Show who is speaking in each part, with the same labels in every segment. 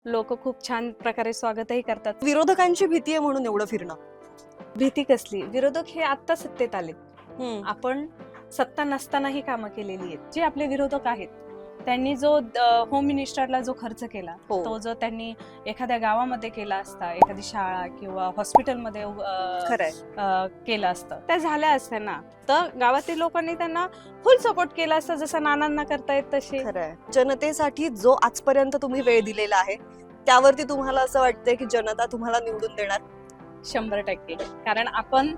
Speaker 1: लोक खूप छान प्रकारे स्वागतही करतात.
Speaker 2: विरोधकांची भीती आहे म्हणून एवढं फिरणं.
Speaker 1: भीती कसली? विरोधक हे आत्ता सत्तेत आलेत.
Speaker 2: हम्म.
Speaker 1: आपण सत्ता नसतानाही कामं केलेली आहेत. जे आपले विरोधक आहेत त्यांनी जो होम मिनिस्टरला जो खर्च केला,
Speaker 2: हो.
Speaker 1: तो जर त्यांनी एखाद्या गावामध्ये केला असता, एखादी शाळा किंवा हॉस्पिटलमध्ये
Speaker 2: खरंय.
Speaker 1: केलं असतं, त्या झाल्या असत्या ना, तर गावातील लोकांनी त्यांना फुल सपोर्ट केला असता, जसं नानांना करतायत तसे.
Speaker 2: खरंय. जनतेसाठी जो आजपर्यंत तुम्ही वेळ दिलेला आहे त्यावरती तुम्हाला असं वाटतंय की जनता तुम्हाला निवडून देणार?
Speaker 1: 100% कारण आपण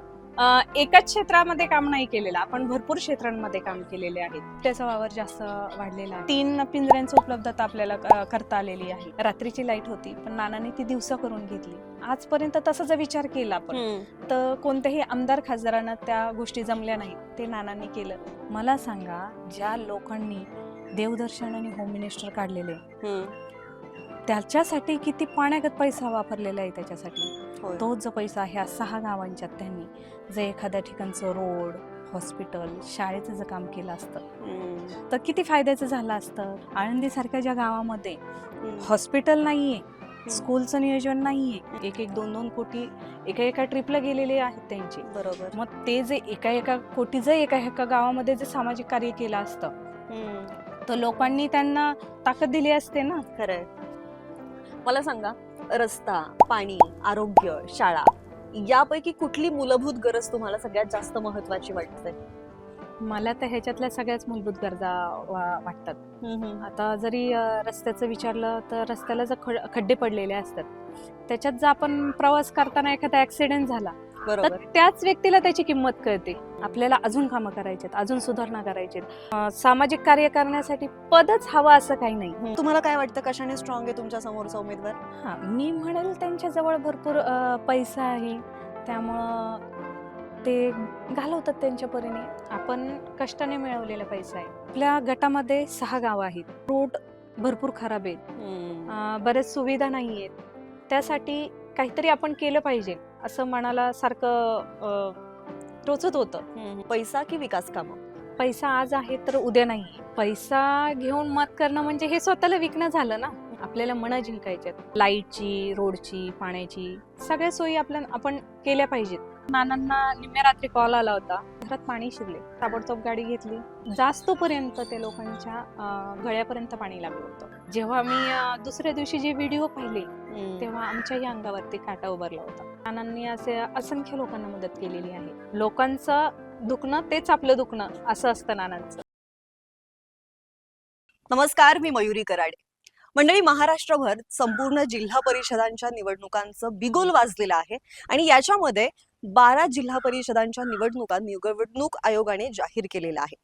Speaker 1: एकाच क्षेत्रामध्ये काम नाही केलेलं, आपण भरपूर क्षेत्रांमध्ये काम केलेले आहे. त्याचा वावर जास्त वाढलेला आहे. 3 पिंजऱ्यांची उपलब्धता आपल्याला करता आलेली आहे. रात्रीची लाईट होती पण नानांनी ती दिवसा करून घेतली. आजपर्यंत तसा जर विचार केला आपण तर कोणत्याही आमदार खासदारांना त्या गोष्टी जमल्या नाहीत, ते नानांनी केलं. मला सांगा, ज्या लोकांनी देवदर्शन आणि होम मिनिस्टर काढलेले, त्याच्यासाठी किती पाण्यागत पैसा वापरलेला आहे त्याच्यासाठी. तोच जो पैसा ह्या 6 गावांच्यात त्यांनी जर एखाद्या ठिकाणचं रोड, हॉस्पिटल, शाळेचं जर काम केलं असतं तर किती फायद्याचं झालं असतं. आळंदी सारख्या ज्या गावामध्ये हॉस्पिटल नाहीये, स्कूलचं नियोजन नाहीये, 1-2 कोटी एका ट्रिपला गेलेले आहेत त्यांचे.
Speaker 2: बरोबर.
Speaker 1: मग ते जे एका कोटी जर एका गावामध्ये जर सामाजिक कार्य केलं असतं तर लोकांनी त्यांना ताकद दिली असते ना.
Speaker 2: खरंय. मला सांगा, रस्ता, पाणी, आरोग्य, शाळा यापैकी कुठली मूलभूत गरज तुम्हाला सगळ्यात जास्त महत्वाची वाटते?
Speaker 1: मला तर ह्याच्यातल्या सगळ्याच मूलभूत गरजा वाटतात. आता जरी रस्त्याचं विचारलं तर रस्त्याला जर खड्डे पडलेले असतात, त्याच्यात जर आपण प्रवास करताना एखादा ऍक्सिडेंट झाला तर त्याच व्यक्तीला त्याची किंमत कळते. आपल्याला अजून कामं करायचेत, अजून सुधारणा करायचेत. सामाजिक कार्य करण्यासाठी पदच हवं असं काही नाही.
Speaker 2: तुम्हाला काय वाटतं, कशाने स्ट्रॉंग आहे तुमच्या समोरचा उमेदवार?
Speaker 1: हा, मी म्हणेल त्यांच्याजवळ भरपूर पैसा आहे, त्यामुळं ते घालवतात त्यांच्या परीने. आपण कष्टाने मिळवलेला पैसा आहे. आपल्या गटामध्ये 6 गावं आहेत, रोड भरपूर खराब आहेत, बऱ्याच सुविधा नाही आहेत. त्यासाठी काहीतरी आपण केलं पाहिजे असं मनाला सारखं टोचत होतं.
Speaker 2: पैसा की विकास कामं?
Speaker 1: पैसा आज आहे तर उद्या नाही. पैसा घेऊन मत करणं म्हणजे हे स्वतःला विकणं झालं ना. आपल्याला मनं जिंकायच्यात. लाईटची, रोडची, पाण्याची सगळ्या सोयी आपण केल्या पाहिजेत. नानांना निम्म्या रात्री कॉल आला होता, घरात पाणी शिरले. ताबडतोब गाडी घेतली, जास्तपर्यंत ते लोकांच्या गळ्यापर्यंत पाणी लागलं होतं. जेव्हा मी दुसऱ्या दिवशी जे व्हिडिओ पाहिले तेव्हा आमच्याही अंगावरती काटा उभारला होता. नानांनी असे असंख्य लोकांना मदत केलेली आहे. लोकांचं दुखणं तेच आपलं दुखणं असं असतं नानांचं.
Speaker 2: नमस्कार, मी मयुरी कराडे. मंडळी, महाराष्ट्रभर संपूर्ण जिल्हा परिषदांच्या निवडणुकांचं बिगुल वाजलेलं आहे आणि याच्यामध्ये 12 जिल्हा परिषदांच्या निवडणुका निवडणूक आयोगाने जाहीर केलेला आहे.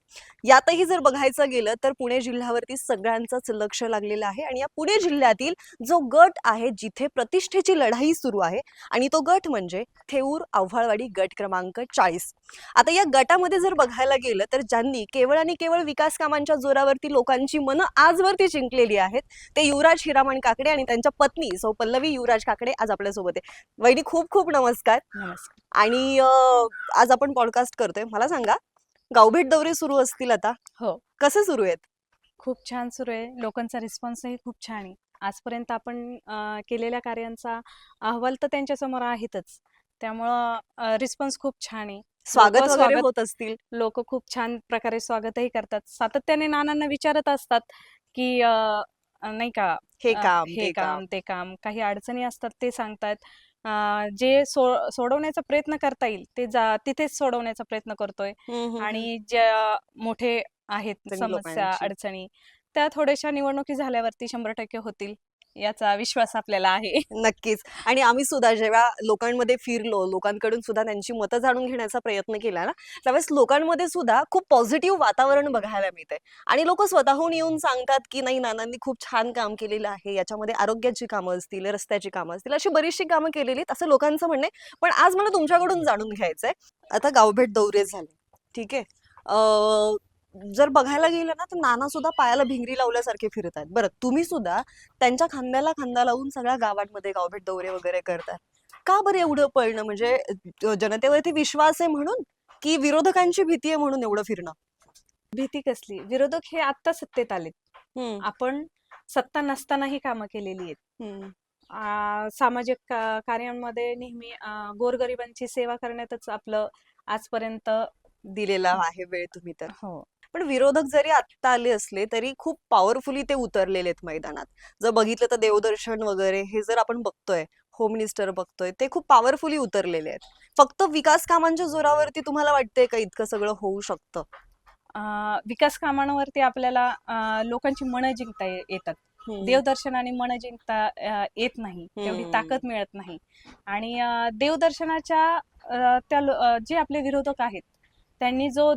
Speaker 2: यातही जर बघायचं गेलं तर पुणे जिल्ह्यावरती सगळ्यांचंच लक्ष लागलेलं आहे आणि या पुणे जिल्ह्यातील जो गट आहे, जिथे प्रतिष्ठेची लढाई सुरू आहे, आणि तो गट म्हणजे थेऊर आव्हाळवाडी गट क्रमांक 40. आता या गटामध्ये जर बघायला गेलं तर ज्यांनी केवळ आणि केवळ विकास कामांच्या जोरावरती लोकांची मनं आजवरती जिंकलेली आहेत, ते युवराज हिरामण काकडे आणि त्यांच्या पत्नी सौ पल्लवी युवराज काकडे आज आपल्या सोबत आहे. वहिनी, खूप खूप नमस्कार.
Speaker 1: नमस्कार.
Speaker 2: आणि आज आपण पॉडकास्ट करतोय. मला सांगा, गावभेट दौरे सुरू असतील आता?
Speaker 1: हो,
Speaker 2: कसे सुरू आहेत?
Speaker 1: खूप छान सुरू आहे. लोकांचा रिस्पॉन्सही खूप छान आहे. आजपर्यंत आपण केलेल्या कार्यांचा अहवाल तर त्यांच्यासमोर आहेतच, त्यामुळं रिस्पॉन्स खूप छान आहे.
Speaker 2: स्वागत वगैरे होत असतील?
Speaker 1: लोक खूप छान प्रकारे स्वागतही करतात. सातत्याने नानांना विचारत असतात की नाही का,
Speaker 2: हे काम,
Speaker 1: हे काम, ते काम. काही अडचणी असतात ते सांगतात. जे सोडवण्याचा प्रयत्न करता येईल ते तिथेच सोडवण्याचा प्रयत्न करतोय. आणि ज्या मोठे आहेत समस्या, अडचणी, त्या थोड्याशा निवडणुकी झाल्यावरती 100% होतील याचा विश्वास आपल्याला आहे.
Speaker 2: नक्कीच. आणि आम्ही सुद्धा जेव्हा लोकांमध्ये फिरलो, लोकांकडून सुद्धा त्यांची मतं जाणून घेण्याचा प्रयत्न केला ना, त्यावेळेस लोकांमध्ये सुद्धा खूप पॉझिटिव्ह वातावरण बघायला मिळतंय आणि लोक स्वतःहून येऊन सांगतात की नाही, नानांनी खूप छान काम केलेलं आहे. याच्यामध्ये आरोग्याची कामं असतील, रस्त्याची कामं असतील, अशी बरीचशी कामं केलेली आहेत असं लोकांचं म्हणणं आहे. पण आज मला तुमच्याकडून जाणून घ्यायचंय, आता गावभेट दौरे झाले, ठीक आहे, जर बघायला गेलं ना तर नाना सुद्धा पायाला भिंगरी लावल्यासारखे फिरत आहेत. बरं, तुम्ही सुद्धा त्यांच्या खांद्याला खांदा लावून सगळ्या गावांमध्ये गावभेट दौरे वगैरे करतात. का बरं एवढं पळणं? म्हणजे जनतेवरती विश्वास आहे म्हणून, की विरोधकांची भीती आहे म्हणून एवढं फिरणं?
Speaker 1: भीती कसली? विरोधक हे आत्ता सत्तेत आलेत. आपण सत्ता नसतानाही कामं केलेली आहेत.
Speaker 2: हम्म.
Speaker 1: सामाजिक कार्यांमध्ये नेहमी गोरगरिबांची सेवा करण्यातच आपलं आजपर्यंत.
Speaker 2: दिलेला आहे वेळ तुम्ही तर.
Speaker 1: हो.
Speaker 2: पण विरोधक जरी आता आले असले तरी खूप पॉवरफुली ते उतरलेले आहेत मैदानात. जर बघितलं तर देवदर्शन वगैरे हे जर आपण बघतोय, होम मिनिस्टर बघतोय, ते खूप पॉवरफुली उतरलेले आहेत. फक्त विकास कामांच्या जोरावरती तुम्हाला वाटतंय का इतकं सगळं होऊ शकतं?
Speaker 1: विकास कामांवरती आपल्याला लोकांची मनं जिंकता येतात. देवदर्शनाने मनं जिंकता येत नाही, तेवढी ताकद मिळत नाही. आणि देवदर्शनाच्या जे आपले विरोधक आहेत त्यांनी जो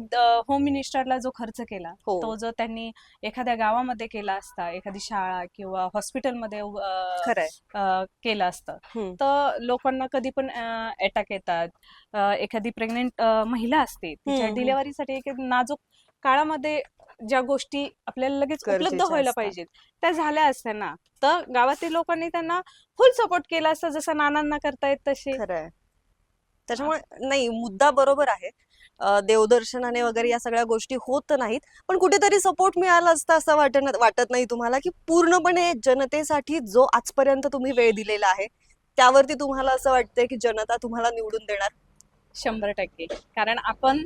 Speaker 1: होम मिनिस्टरला जो खर्च केला,
Speaker 2: हो.
Speaker 1: तो जो त्यांनी एखाद्या गावामध्ये केला असता, एखादी शाळा किंवा हॉस्पिटलमध्ये
Speaker 2: खरंय.
Speaker 1: केलं असतं, तर लोकांना कधी पण अटॅक येतात. एखादी प्रेग्नेंट महिला असते, तिच्या डिलिव्हरीसाठी एक नाजूक काळामध्ये ज्या गोष्टी आपल्याला लगेच उपलब्ध
Speaker 2: गरजेच्या
Speaker 1: व्हायला
Speaker 2: असतात.
Speaker 1: पाहिजेत त्या झाल्या असत्या ना, तर गावातील लोकांनी त्यांना फुल सपोर्ट केला असता, जसं नानांना करतायत तसे.
Speaker 2: खरंय. त्याच्यामुळे नाही, मुद्दा बरोबर आहे. देवदर्शनाने वगैरे या सगळ्या गोष्टी होत नाहीत, पण कुठेतरी सपोर्ट मिळाला असता असं वाटत नाही तुम्हाला, की पूर्णपणे जनतेसाठी जो आजपर्यंत तुम्ही वेळ दिलेला आहे त्यावरती तुम्हाला असं वाटतंय की जनता तुम्हाला निवडून देणार?
Speaker 1: 100%. कारण आपण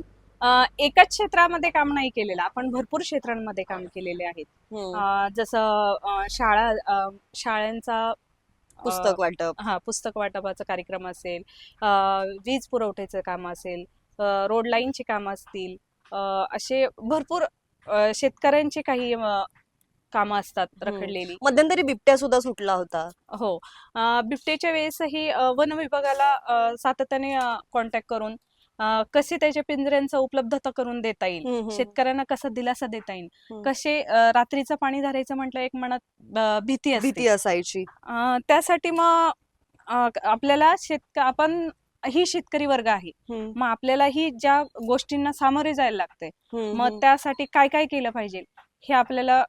Speaker 1: एकाच क्षेत्रामध्ये काम नाही केलेलं, आपण भरपूर क्षेत्रांमध्ये काम केलेले आहेत. जसं शाळांचा
Speaker 2: पुस्तक वाटप,
Speaker 1: पुस्तक वाटपाचा कार्यक्रम असेल, वीज पुरवठ्याचं काम असेल, रोड लाईनची कामं असतील, असे भरपूर शेतकऱ्यांची काही कामं असतात रखडलेली.
Speaker 2: मध्यंतरी बिबट्या सुद्धा सुटला होता.
Speaker 1: हो. बिबट्याच्या वेळेसही वन विभागाला सातत्याने कॉन्टॅक्ट करून कसे त्याच्या पिंजऱ्यांचा उपलब्धता करून देता येईल, शेतकऱ्यांना कसा दिलासा देता येईल, कसे रात्रीचं पाणी धरायचं म्हटलं एक मनात भीती
Speaker 2: असायची.
Speaker 1: त्यासाठी मग आपल्याला आपण ही शेतकरी वर्ग आहे, मग आपल्याला ही ज्या गोष्टींना सामोरे जायला लागते, मग त्यासाठी काय काय केलं पाहिजे हे आपल्याला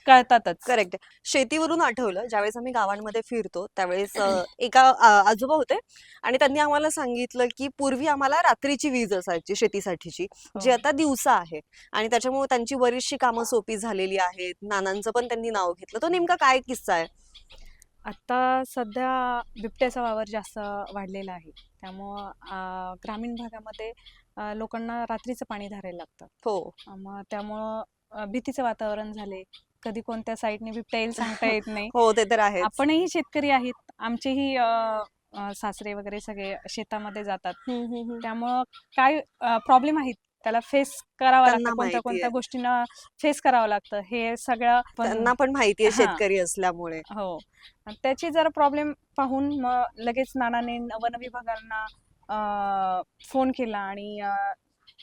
Speaker 1: कळतातच.
Speaker 2: करेक्ट. शेतीवरून आठवलं, ज्यावेळेस आम्ही गावांमध्ये फिरतो त्यावेळेस एका आजोबा होते आणि त्यांनी आम्हाला सांगितलं की पूर्वी आम्हाला रात्रीची वीज असायची शेतीसाठीची, जी आता दिवसा आहे, आणि त्याच्यामुळे त्यांची बरीचशी कामं सोपी झालेली आहेत. नानांचं पण त्यांनी नाव घेतलं. तो नेमका काय किस्सा आहे?
Speaker 1: आता सध्या बिबट्याचा वावर जास्त वाढलेला आहे, त्यामुळं ग्रामीण भागामध्ये लोकांना रात्रीचं पाणी धरायला लागतं.
Speaker 2: हो.
Speaker 1: मग त्यामुळं भीतीचं वातावरण झाले. कधी कोणत्या साईडने बिबट्या येईल सांगता येत नाही.
Speaker 2: हो, ते तर आहे.
Speaker 1: आपणही शेतकरी आहेत, आमचेही सासरे वगैरे सगळे शेतामध्ये जातात, त्यामुळं काय प्रॉब्लेम आहेत त्याला फेस करावं लागतं, कोणत्या कोणत्या गोष्टींना फेस करावं लागतं हे सगळं
Speaker 2: त्यांना पण माहिती आहे शेतकरी असल्यामुळे.
Speaker 1: हो. त्याची जरा प्रॉब्लेम पाहून मग लगेच नानाने वन विभागांना फोन केला आणि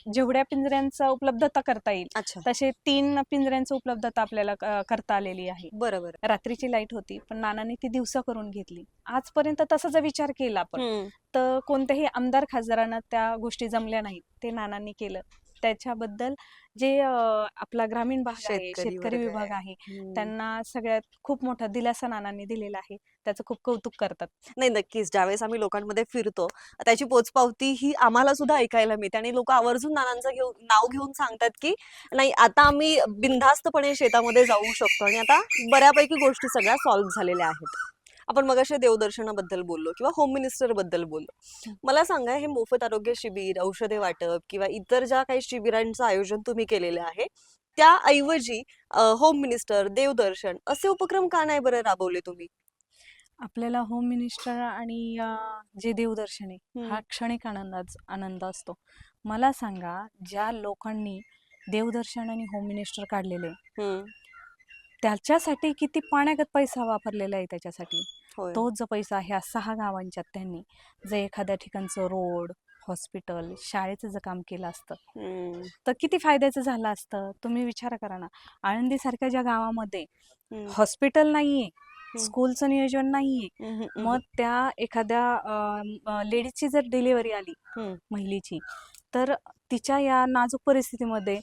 Speaker 1: जेवढ्या पिंजऱ्यांचा उपलब्धता करता येईल तसे 3 पिंजऱ्यांची उपलब्धता आपल्याला करता आलेली आहे.
Speaker 2: बरोबर.
Speaker 1: रात्रीची लाईट होती, पण नानांनी ती दिवसा करून घेतली. आजपर्यंत तसा जर विचार केला आपण, तर कोणत्याही आमदार खासदारांना त्या गोष्टी जमल्या नाहीत, ते नानांनी केलं. त्याच्याबद्दल जे आपला ग्रामीण भाग आहे, शेतकरी विभाग आहे, त्यांना सगळ्यात खूप मोठा दिलासा नानांनी दिलेला आहे, त्याचं खूप कौतुक करतात.
Speaker 2: नाही, नक्कीच. ज्यावेळेस आम्ही लोकांमध्ये फिरतो त्याची पोचपावती ही आम्हाला सुद्धा ऐकायला मिळते आणि लोक आवर्जून नानांचं नाव घेऊन सांगतात की नाही, आता आम्ही बिनधास्तपणे शेतामध्ये जाऊ शकतो आणि आता बऱ्यापैकी गोष्टी सगळ्या सॉल्व्ह झालेल्या आहेत. आपण मगाशी देवदर्शनाबद्दल बोललो किंवा होम मिनिस्टर बद्दल बोललो. मला सांगा, हे मोफत आरोग्य शिबिर, औषधे वाटप किंवा इतर ज्या काही शिबिरांचं आयोजन तुम्ही केलेलं आहे, त्याऐवजी होम मिनिस्टर, देवदर्शन असे उपक्रम का नाही बरं राबवले तुम्ही?
Speaker 1: आपल्याला होम मिनिस्टर आणि जे देवदर्शन आहे हा क्षणिक आनंद असतो. मला सांगा, ज्या लोकांनी देवदर्शन आणि होम मिनिस्टर काढलेले त्याच्यासाठी किती पाण्यागत पैसा वापरलेला आहे त्याच्यासाठी. तोच जो पैसा ह्या 6 गावांच्यात त्यांनी जर एखाद्या ठिकाणचं रोड, हॉस्पिटल, शाळेचं जर काम केलं असतं तर किती फायद्याचं झालं असतं. तुम्ही विचार करा ना, आळंदी सारख्या ज्या गावामध्ये हॉस्पिटल नाहीये, स्कूलचं नियोजन नाहीये, मग त्या एखाद्या लेडीजची जर डिलिव्हरी आली महिलेची, तर तिच्या या नाजूक परिस्थितीमध्ये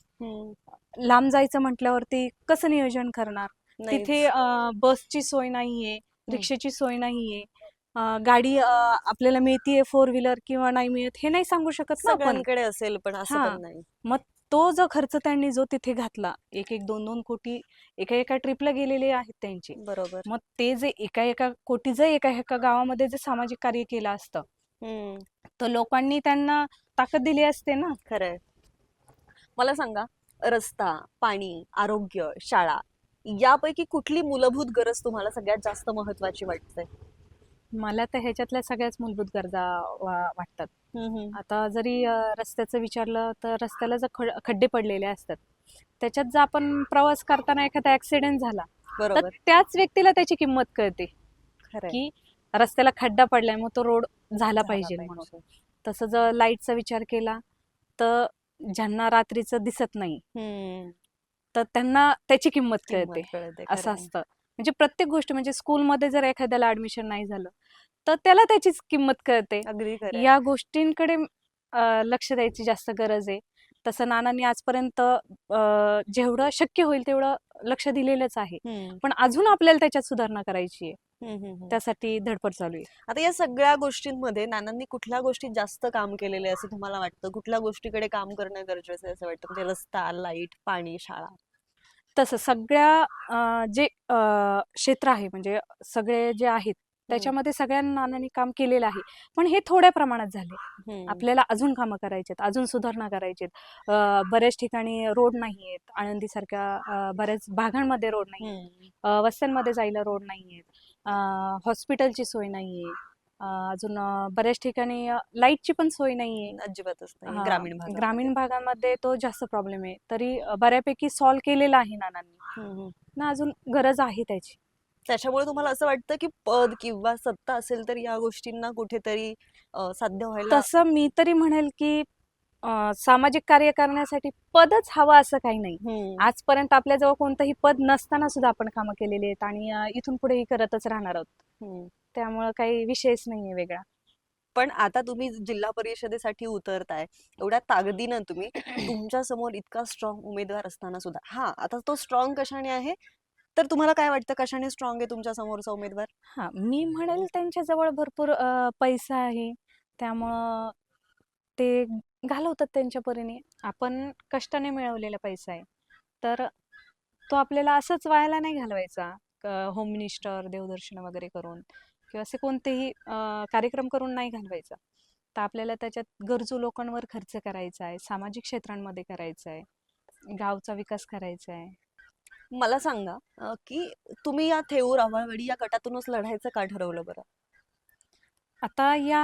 Speaker 1: लांब जायचं म्हटल्यावरती कसं नियोजन करणार? तिथे बसची सोय नाहीये, रिक्षाची सोय नाहीये, गाडी आपल्याला मिळतीये 4 व्हीलर किंवा नाही मिळत हे नाही सांगू शकत ना आपण.
Speaker 2: सगळ्यांकडे असेल पण असं पण नाही.
Speaker 1: मग तो जो खर्च त्यांनी जो तिथे घातला, 1-2 कोटी एका एका ट्रिपला गेलेले आहेत त्यांचे.
Speaker 2: बरोबर.
Speaker 1: मग ते जे एका कोटीचं एका एका गावामध्ये जे सामाजिक कार्य केलं असतं,
Speaker 2: हम्म.
Speaker 1: तर लोकांनी त्यांना ताकद दिली असते ना.
Speaker 2: खरंय. मला सांगा, रस्ता, पाणी, आरोग्य, शाळा यापैकी कुठली मूलभूत गरज तुम्हाला सगळ्यात जास्त महत्वाची वाटते?
Speaker 1: मला तर ह्याच्यातल्या सगळ्याच मूलभूत गरजा वाटतात. आता जरी रस्त्याचं विचारलं तर रस्त्याला जर खड्डे पडलेले असतात, त्याच्यात जर आपण प्रवास करताना एखादा ऍक्सिडेंट झाला तर
Speaker 2: बरोबर.
Speaker 1: त्याच व्यक्तीला त्याची किंमत कळते
Speaker 2: खरंय.
Speaker 1: की रस्त्याला खड्डा पडलाय, मग तो रोड झाला
Speaker 2: झाला
Speaker 1: पाहिजे
Speaker 2: पाहिजे.
Speaker 1: म्हणून. तसं जर लाईटचा विचार केला तर ज्यांना रात्रीचं दिसत नाही
Speaker 2: हम्म.
Speaker 1: तर त्यांना त्याची किंमत
Speaker 2: किंमत
Speaker 1: कळते,
Speaker 2: कळते.
Speaker 1: असं
Speaker 2: खरंय.
Speaker 1: असतं. म्हणजे प्रत्येक गोष्ट, म्हणजे स्कूलमध्ये जर एखाद्याला ऍडमिशन नाही झालं तर त्याला त्याचीच किंमत कळते.
Speaker 2: अगदी खरंय.
Speaker 1: या गोष्टींकडे लक्ष द्यायची जास्त गरज आहे. तसं नानांनी आजपर्यंत जेवढं शक्य होईल तेवढं लक्ष दिलेलंच आहे, पण अजून आपल्याला त्याच्यात सुधारणा करायची आहे. त्यासाठी धडपड चालू आहे.
Speaker 2: आता या सगळ्या गोष्टींमध्ये नानांनी कुठल्या गोष्टीत जास्त काम केलेले असं तुम्हाला वाटतं? कुठल्या गोष्टीकडे काम करणं गरजेचं आहे असं वाटतं? म्हणजे रस्ता, लाईट, पाणी, शाळा.
Speaker 1: तसं सगळ्या जे क्षेत्र आहे, म्हणजे सगळे जे आहेत त्याच्यामध्ये सगळ्या नानांनी काम केलेलं आहे, पण हे थोड्या प्रमाणात झाले. आपल्याला अजून कामं करायचेत, अजून सुधारणा करायचेत. बऱ्याच ठिकाणी रोड नाही आहेत, आळंदीसारख्या बऱ्याच भागांमध्ये रोड नाही, वस्त्यांमध्ये जायला रोड नाही आहेत, हॉस्पिटलची सोय नाहीये, अजून बऱ्याच ठिकाणी लाईटची पण सोय नाहीये.
Speaker 2: अजिबातच नाही
Speaker 1: हा,
Speaker 2: ग्रामीण भागामध्ये.
Speaker 1: ग्रामीण भागामध्ये तो जास्त प्रॉब्लेम आहे. तरी बऱ्यापैकी सॉल्व्ह केलेला आहे नानांनी ना, अजून गरज आहे त्याची.
Speaker 2: त्याच्यामुळे तुम्हाला असं वाटतं की पद किंवा सत्ता असेल तर या गोष्टींना कुठेतरी साध्य व्हायला?
Speaker 1: तसं मी तरी म्हणेल की सामाजिक कार्य करण्यासाठी पदच हवं असं काही नाही. आजपर्यंत आपल्याजवळ कोणतंही पद नसताना सुद्धा आपण कामं केलेली आहेत आणि इथून पुढेही करतच राहणार आहोत. त्यामुळं काही विषयच नाहीये वेगळा.
Speaker 2: पण आता तुम्ही जिल्हा परिषदेसाठी उतरताय, एवढ्या ताकदीनं तुम्ही तुमच्या समोर इतका स्ट्रॉंग उमेदवार असताना सुद्धा, हा आता तो स्ट्रॉंग कशाने आहे, तर तुम्हाला काय वाटतं कशाने स्ट्रॉंग आहे तुमच्या समोरचा उमेदवार?
Speaker 1: हा, मी म्हणेल त्यांच्याजवळ भरपूर पैसा आहे, त्यामुळं ते घालवतात त्यांच्या परीने. आपण कष्टाने मिळवलेला पैसा आहे, तर तो आपल्याला असंच वायाला नाही घालवायचा. होम मिनिस्टर, देवदर्शन वगैरे करून किंवा असे कोणतेही कार्यक्रम करून नाही घालवायचा. तर आपल्याला त्याच्यात गरजू लोकांवर खर्च करायचा आहे, सामाजिक क्षेत्रांमध्ये करायचा आहे, गावचा विकास करायचा आहे.
Speaker 2: मला सांगा की तुम्ही या थेऊर आव्हाळवाडी या गटातूनच लढायचं का ठरवलं बरं?
Speaker 1: आता या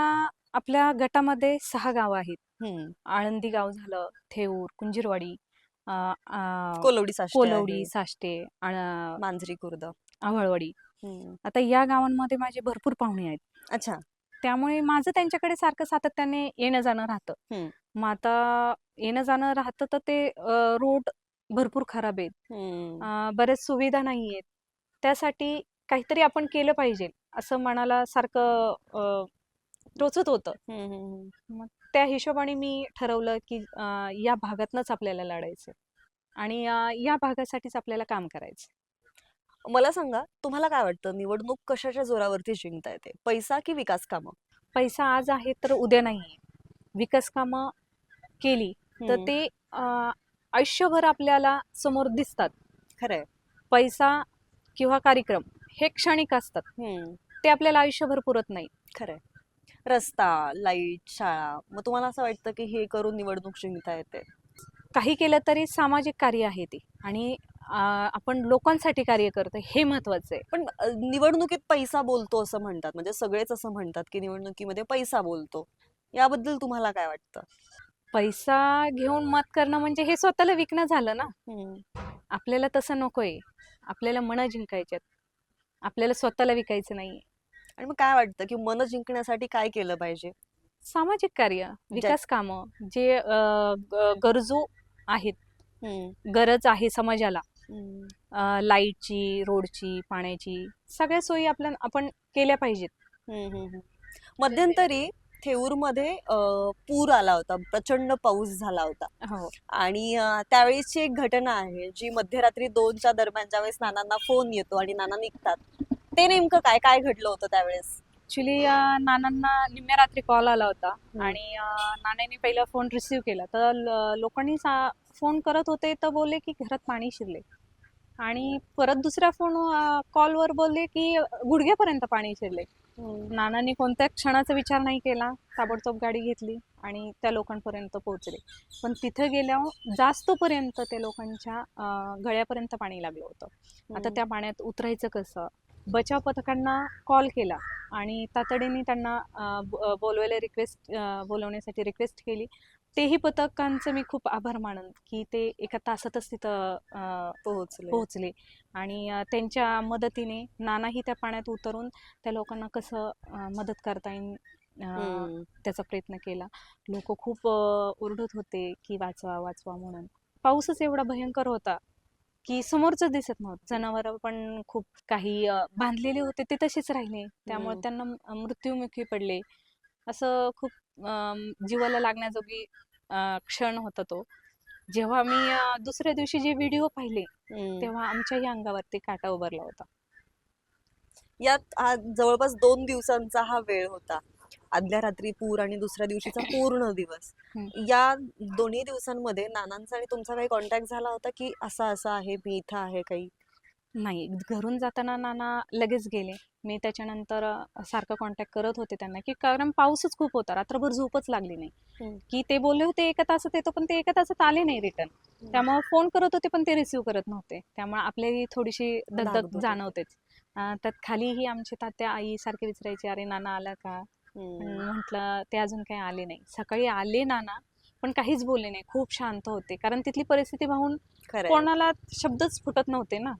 Speaker 1: आपल्या गटामध्ये 6 गावं आहेत. आळंदी गाव झालं, थेऊर, कुंजीरवाडी,
Speaker 2: कोलवडी, साष्टे
Speaker 1: कोलवडी,
Speaker 2: आहे,
Speaker 1: साष्टे,
Speaker 2: मांजरी खुर्द,
Speaker 1: आव्हाळवाडी. आता या गावांमध्ये माझे भरपूर पाहुणे आहेत.
Speaker 2: अच्छा.
Speaker 1: त्यामुळे माझं त्यांच्याकडे सारखं सातत्याने येणं जाणं राहतं. मग आता येणं जाणं राहतं तर ते रोड भरपूर खराब आहेत, बऱ्याच सुविधा नाही आहेत. त्यासाठी काहीतरी आपण केलं पाहिजे असं मनाला सारखं टोचत होतं. मग त्या हिशोबाने मी ठरवलं की या भागातनच आपल्याला लढायचं आणि या भागासाठीच आपल्याला काम करायचं.
Speaker 2: मला सांगा, तुम्हाला काय वाटतं निवडणूक कशाच्या जोरावरती जिंकता येते, पैसा की विकास कामं?
Speaker 1: पैसा आज आहे तर उद्या नाही. विकास कामं केली तर ते आयुष्यभर आपल्याला समोर दिसतात.
Speaker 2: खरंय.
Speaker 1: पैसा किंवा कार्यक्रम हे क्षणिक असतात, ते आपल्याला आयुष्यभर पुरत नाही.
Speaker 2: खरंय. रस्ता, लाईट, शाळा, मग तुम्हाला असं वाटतं की हे करून निवडणूक जिंकता येते?
Speaker 1: काही केलं तरी सामाजिक कार्य आहे ते, आणि आपण लोकांसाठी कार्य करतो हे महत्वाचं आहे.
Speaker 2: पण निवडणुकीत पैसा बोलतो असं म्हणतात, म्हणजे सगळेच असं म्हणतात की निवडणुकीमध्ये पैसा बोलतो. याबद्दल तुम्हाला काय वाटतं?
Speaker 1: पैसा घेऊन मत करणं म्हणजे हे स्वतःला विकणं झालं ना. आपल्याला तसं नकोय. आपल्याला मनं जिंकायच्यात, आपल्याला स्वतःला विकायचं नाही.
Speaker 2: आणि मग काय वाटतं की मनं जिंकण्यासाठी काय केलं पाहिजे?
Speaker 1: सामाजिक कार्य, विकास कामं, जे गरजू आहेत, गरज आहे समाजाला, लाईटची, रोडची, पाण्याची, सगळ्या सोयी आपण केल्या पाहिजेत.
Speaker 2: मध्यंतरी थेऊरमध्ये पूर आला होता, प्रचंड पाऊस झाला होता.
Speaker 1: हो.
Speaker 2: आणि त्यावेळेसची एक घटना आहे जी मध्यरात्री 2च्या दरम्यान ज्यावेळेस नानांना फोन येतो आणि नाना निघतात, ते नेमकं काय काय घडलं होतं त्यावेळेस?
Speaker 1: ऍक्च्युली नानांना निम्म्या रात्री कॉल आला होता आणि नानांनी पहिला फोन रिसीव्ह केला तर लोकांनी फोन करत होते तर बोलले की घरात पाणी शिरले, आणि परत दुसऱ्या फोन कॉलवर बोलले की गुडघ्यापर्यंत पाणी शिरले. नानांनी कोणत्या क्षणाचा विचार नाही केला, ताबडतोब गाडी घेतली आणि त्या लोकांपर्यंत पोहोचले. पण तिथे गेल्यावर जास्तपर्यंत त्या लोकांच्या गळ्यापर्यंत पाणी लागलं होतं. आता त्या पाण्यात उतरायचं कसं? बचाव पथकांना कॉल केला आणि तातडीने त्यांना बोलवण्यासाठी रिक्वेस्ट केली. तेही पथकांचं मी खूप आभार मानन की ते एका तासातच तिथं पोहोचले आणि त्यांच्या मदतीने नानाही त्या पाण्यात उतरून त्या लोकांना कसं मदत करता येईल त्याचा प्रयत्न केला. लोक खूप ओरडत होते की वाचवा वाचवा म्हणून. पाऊसच एवढा भयंकर होता की समोरच दिसत नव्हतं. जनावर पण खूप काही बांधलेले होते ते तसेच राहिले, त्यामुळे त्यांना मृत्युमुखी पडले. असं खूप जीवाला लागण्याजोगी क्षण होता तो. जेव्हा मी दुसऱ्या दिवशी जे व्हिडिओ पाहिले तेव्हा आमच्याही अंगावरती काटा उभारला होता.
Speaker 2: यात आज जवळपास 2 दिवसांचा हा वेळ होता. आदल्या रात्री पूर आणि दुसऱ्या दिवशीचा पूर्ण दिवस. या दोन्ही दिवसांमध्ये नानांचा आणि तुमचा काही कॉन्टॅक्ट झाला होता की असं आहे, मी इथं आहे काही?
Speaker 1: नाही, घरून जाताना नाना लगेच गेले. मी त्याच्यानंतर सारखं कॉन्टॅक्ट करत होते त्यांना, की कारण पाऊसच खूप होता, रात्रभर झोपच लागली नाही. की ते बोलले होते 1 तासात येतो, पण ते 1 तासात आले नाही रिटर्न. त्यामुळे फोन करत होते पण ते रिसीव्ह करत नव्हते. त्यामुळे आपल्याही थोडीशी दगदग जाणवतेच. त्यात खालीही आमचे तात्या आई सारखे विचारायचे, अरे नाना आला का? म्हटलं ते अजून काही आले नाही. सकाळी आले नाना, पण काहीच बोलले नाही, खूप शांत होते. कारण तिथली परिस्थिती पाहून कोणाला शब्दच फुटत नव्हते ना.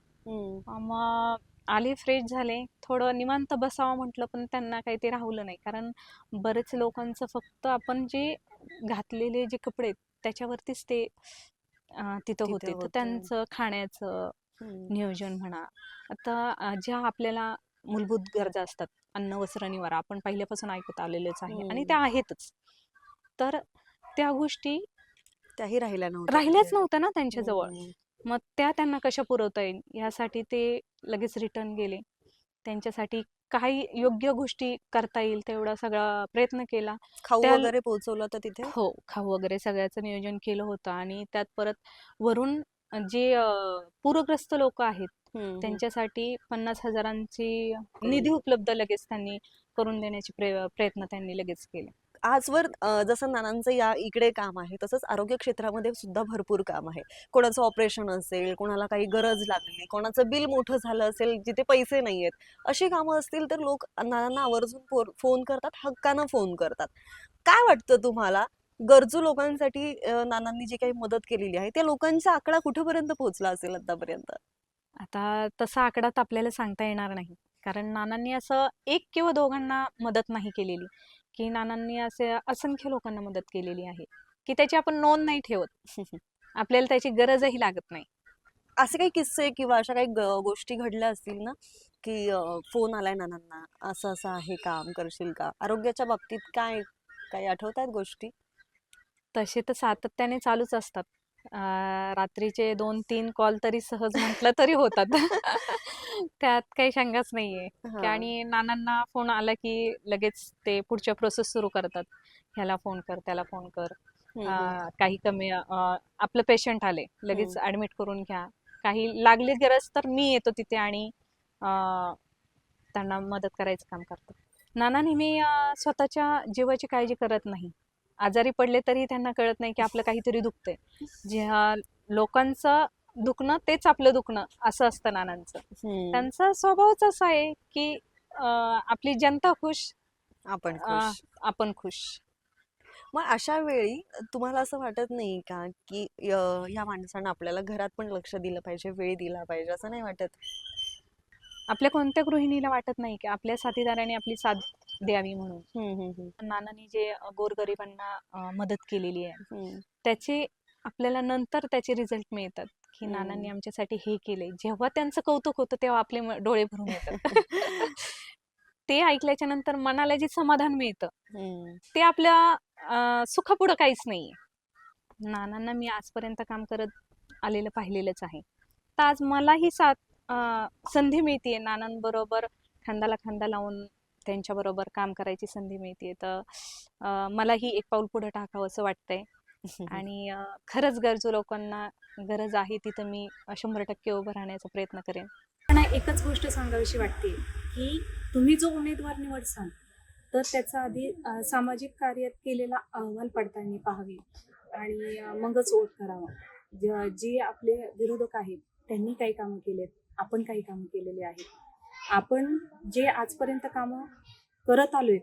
Speaker 1: मग आले, फ्रेश झाले, थोडं निवांत बसावं म्हटलं, पण त्यांना काही ते राहुलं नाही. कारण बरेच लोकांचं फक्त आपण जे घातलेले जे कपडे त्याच्यावरतीच ते तिथं होते. तर त्यांचं खाण्याचं नियोजन म्हणा, आता ज्या आपल्याला मूलभूत गरजा असतात, अन्न वस्त्र निवारा, आपण पहिल्यापासून ऐकत आलेलेच आहे आणि त्या आहेतच. तर त्या गोष्टी
Speaker 2: त्याही राहिल्याच
Speaker 1: नव्हत्या ना त्यांच्याजवळ. मग त्यांना कशा पुरवता येईल यासाठी ते लगेच रिटर्न गेले. त्यांच्यासाठी काही योग्य गोष्टी करता येईल तेवढा सगळा प्रयत्न केला.
Speaker 2: खाऊ वगैरे पोहोचवलं तर तिथे?
Speaker 1: हो, खाऊ वगैरे सगळ्याचं नियोजन केलं होतं आणि त्यात परत वरून जे पूरग्रस्त लोक आहेत त्यांच्यासाठी 50,000ची निधी उपलब्ध लगेच त्यांनी करून देण्याचे प्रयत्न त्यांनी लगेच केले.
Speaker 2: आजवर जसं नानांचं या इकडे काम आहे तसंच आरोग्य क्षेत्रामध्ये सुद्धा भरपूर काम आहे. कोणाचं ऑपरेशन असेल, कोणाला काही गरज लागली, कोणाचं बिल मोठं झालं असेल जिथे पैसे नाहीयेत, अशी कामं असतील तर लोक नानांना आवर्जून फोन करतात, हक्कानं फोन करतात. काय वाटतं तुम्हाला, गरजू लोकांसाठी नानांनी जी काही मदत केलेली आहे त्या लोकांचा आकडा कुठेपर्यंत पोहोचला असेल आतापर्यंत?
Speaker 1: आता तसा आकडा तर आपल्याला सांगता येणार नाही, कारण नानांनी असं 1 किंवा 2घांना मदत नाही केलेली, की नानांनी असे असंख्य लोकांना मदत केलेली आहे की त्याची आपण नोंद नाही ठेवत. आपल्याला त्याची गरजही लागत नाही.
Speaker 2: असे काही किस्से किंवा अशा काही गोष्टी घडल्या असतील ना की फोन आलाय नानांना, असं असं आहे, काम करशील का? आरोग्याच्या बाबतीत काय काही आठवतात गोष्टी?
Speaker 1: तसे तर सातत्याने चालूच असतात. रात्रीचे 2-3 कॉल तरी सहज म्हटलं तरी होतात. त्यात काही शंकाच नाहीये. आणि नानांना फोन आला की लगेच ते पुढच्या प्रोसेस सुरू करतात. ह्याला फोन कर, त्याला फोन कर. काही कमी आपलं पेशंट आले, लगेच ऍडमिट करून घ्या. काही लागली गरज तर मी येतो तिथे आणि त्यांना मदत करायचं काम करतो. नाना नेहमी स्वतःच्या जीवाची काळजी करत नाही. आजारी पडले तरी त्यांना कळत नाही की आपलं काहीतरी दुखतंय. ज्या लोकांचं दुखणं तेच आपलं दुखणं असं असतं नानांचं. त्यांचा स्वभावच असा आहे की आपली जनता खुश, आपण खुश.
Speaker 2: मग अशा वेळी तुम्हाला असं वाटत नाही का की या माणसानं आपल्याला घरात पण लक्ष दिलं पाहिजे, वेळ दिला पाहिजे, असं नाही वाटत?
Speaker 1: आपल्या कोणत्या गृहिणीला वाटत नाही की आपल्या साथीदाराने आपली साथ द्यावी म्हणून? नानांनी जे गोरगरिबांना मदत केलेली आहे त्याचे आपल्याला नंतर त्याचे रिझल्ट मिळतात की नानांनी आमच्यासाठी हे केले. जेव्हा त्यांचं कौतुक होतं तेव्हा आपले डोळे भरून येतात. ते ऐकल्याच्या नंतर मनाला जे समाधान मिळतं ते आपल्या सुखापुढं काहीच नाहीये. नानांना मी आजपर्यंत काम करत आलेलं पाहिलेलंच आहे. तर आज मलाही संधी मिळतीये नानांबरोबर खांद्याला खांदा लावून त्यांच्याबरोबर काम करायची संधी मिळतीये. तर मलाही एक पाऊल पुढे टाकावं असं वाटतंय आणि खरंच गरजू लोकांना गरज आहे तिथं मी 100% उभं राहण्याचा प्रयत्न करेन.
Speaker 3: मला एकच गोष्ट सांगावीशी वाटते की तुम्ही जो उमेदवार निवडसाल तर त्याचा आधी सामाजिक कार्यात केलेला अहवाल पडताळणी पाहावी आणि मगच वोट करावा. जे आपले विरोधक आहेत त्यांनी काही कामं केलेत, आपण काही कामं केलेली आहेत. आपण जे आजपर्यंत कामं करत आलोय,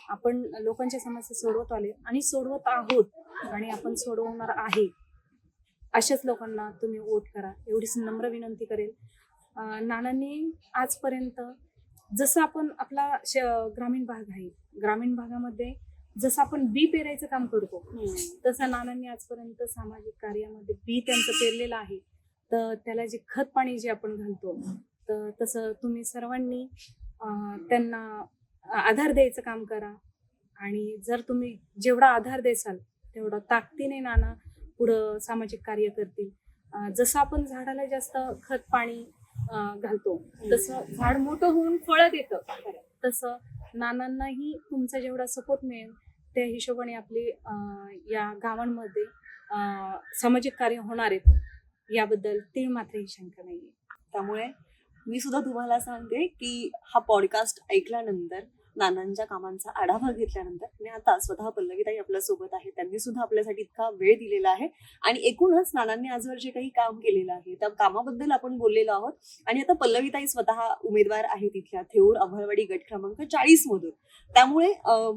Speaker 3: आपण लोकांच्या समस्या सोडवत आलोय आणि सोडवत आहोत आणि आपण सोडवणार आहे, अशाच लोकांना तुम्ही वोट करा एवढीच नम्र विनंती करेल. नानांनी आजपर्यंत जसं आपण आपला ग्रामीण भाग आहे, ग्रामीण भागामध्ये जसं आपण बी पेरायचं काम करतो तसं नानांनी आजपर्यंत सामाजिक कार्यामध्ये बी त्यांचं पेरलेलं आहे. तर त्याला जे खत पाणी जे आपण घालतो तर तसं तुम्ही सर्वांनी त्यांना आधार द्यायचं काम करा आणि जर तुम्ही जेवढा आधार देसाल तेवढा ताकदीने नाना पुढं सामाजिक कार्य करतील. जसं आपण झाडाला जास्त खत पाणी घालतो तसं झाड मोठं होऊन फळं देतं, तसं नानांनाही तुमचा जेवढा सपोर्ट मिळेल त्या हिशोबाने आपले या गावांमध्ये सामाजिक कार्य होणार आहेत याबद्दल तीळ मात्रही शंका नाहीये.
Speaker 2: त्यामुळे मी सुद्धा तुम्हाला सांगते की हा पॉडकास्ट ऐकल्यानंतर, नानांच्या कामांचा आढावा घेतल्यानंतर आणि आता स्वतः पल्लवीताई आपल्या सोबत आहे, त्यांनी सुद्धा आपल्यासाठी इतका वेळ दिलेला आहे आणि एकूणच नानांनी आजवर जे काही काम केलेलं आहे त्या कामाबद्दल आपण बोललेलो आहोत. आणि आता पल्लवीताई स्वतः उमेदवार आहे तिथल्या थेऊर अंबळवाडी गट क्रमांक 40 मधून. त्यामुळे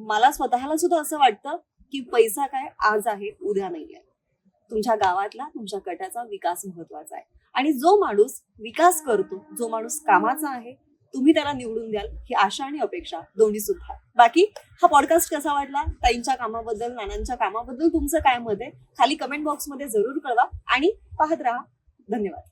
Speaker 2: मला स्वतःला सुद्धा असं वाटतं की पैसा काय आज आहे उद्या नाहीये. तुमच्या गावातला, तुमच्या गटाचा विकास महत्वाचा आहे आणि जो माणूस विकास करतो, जो माणूस कामाचा आहे, तुम्ही त्याला निवडून द्याल ही आशा आणि अपेक्षा दोन्ही सुद्धा. बाकी हा पॉडकास्ट कसा वाटला, ताईंच्या कामाबद्दल, नानांच्या कामाबद्दल तुमचं काय मत आहे खाली कमेंट बॉक्समध्ये जरूर कळवा आणि पाहत राहा. धन्यवाद.